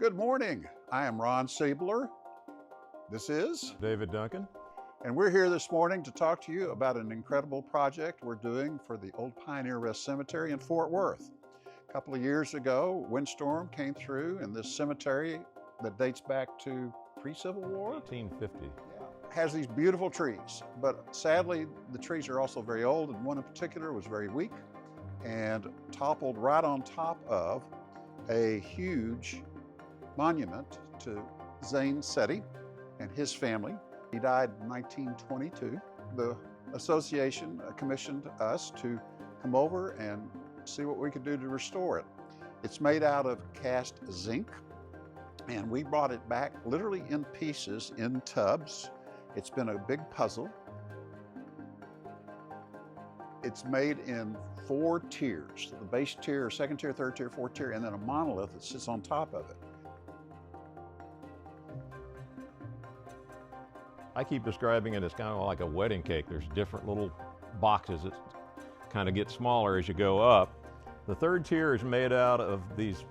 Good morning. I am Ron Siebler. This is David Duncan. And we're here this morning to talk to you about an incredible project we're doing for the Old Pioneer Rest Cemetery in Fort Worth. A couple of years ago, a windstorm came through in this cemetery that dates back to pre-Civil War. 1850. Has these beautiful trees, but sadly the trees are also very old, and one in particular was very weak and toppled right on top of a huge monument to Zane-Cetti and his family. He died in 1922. The association commissioned us to come over and see what we could do to restore it. It's made out of cast zinc, and we brought it back literally in pieces, in tubs. It's been a big puzzle. It's made in 4 tiers, the base tier, second tier, third tier, fourth tier, and then a monolith that sits on top of it. I keep describing it as kind of like a wedding cake. There's different little boxes that kind of get smaller as you go up. The third tier is made out of these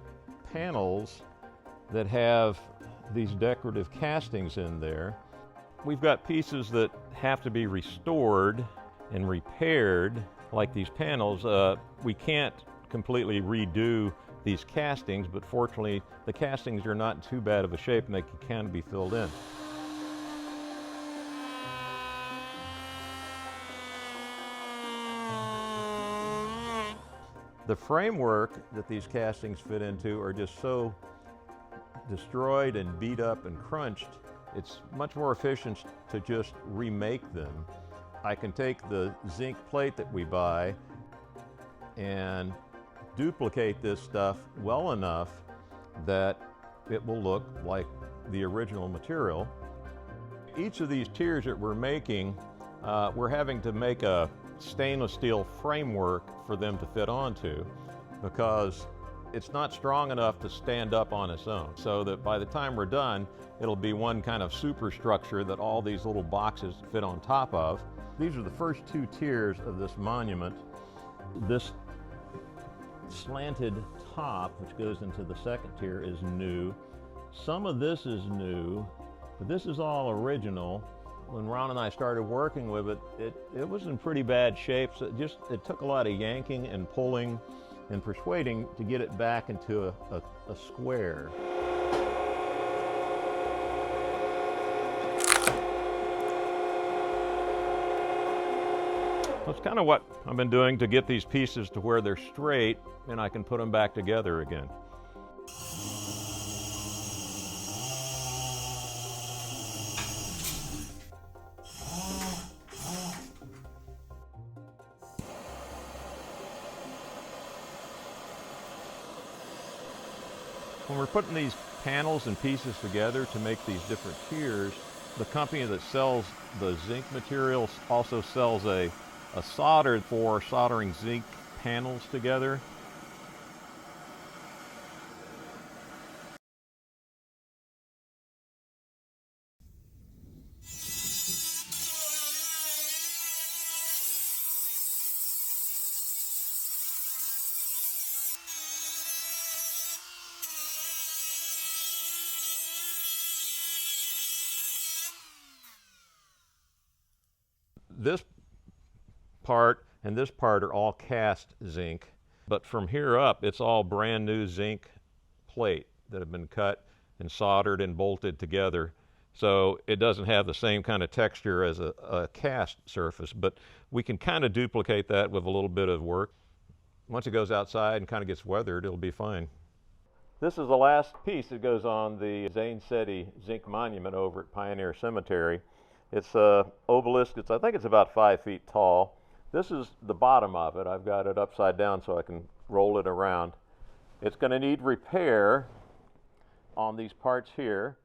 panels that have these decorative castings in there. We've got pieces that have to be restored and repaired, like these panels. We can't completely redo these castings, but fortunately the castings are not in too bad of a shape and they can be filled in. The framework that these castings fit into are just so destroyed and beat up and crunched, it's much more efficient to just remake them. I can take the zinc plate that we buy and duplicate this stuff well enough that it will look like the original material. Each of these tiers that we're making, we're having to make a stainless steel framework for them to fit onto, because it's not strong enough to stand up on its own. So that by the time we're done, it'll be one kind of superstructure that all these little boxes fit on top of. These are the first 2 tiers of this monument. This slanted top, which goes into the second tier, is new. Some of this is new, but this is all original. When Ron and I started working with it, it was in pretty bad shape. So it took a lot of yanking and pulling and persuading to get it back into a square. That's kind of what I've been doing to get these pieces to where they're straight and I can put them back together again. When we're putting these panels and pieces together to make these different tiers, the company that sells the zinc materials also sells a solder for soldering zinc panels together. This part and this part are all cast zinc, but from here up it's all brand new zinc plate that have been cut and soldered and bolted together. So it doesn't have the same kind of texture as a cast surface, but we can kind of duplicate that with a little bit of work. Once it goes outside and kind of gets weathered, it'll be fine. This is the last piece that goes on the Zane-Cetti zinc monument over at Pioneer Cemetery. It's an obelisk. I think it's about 5 feet tall. This is the bottom of it. I've got it upside down so I can roll it around. It's going to need repair on these parts here.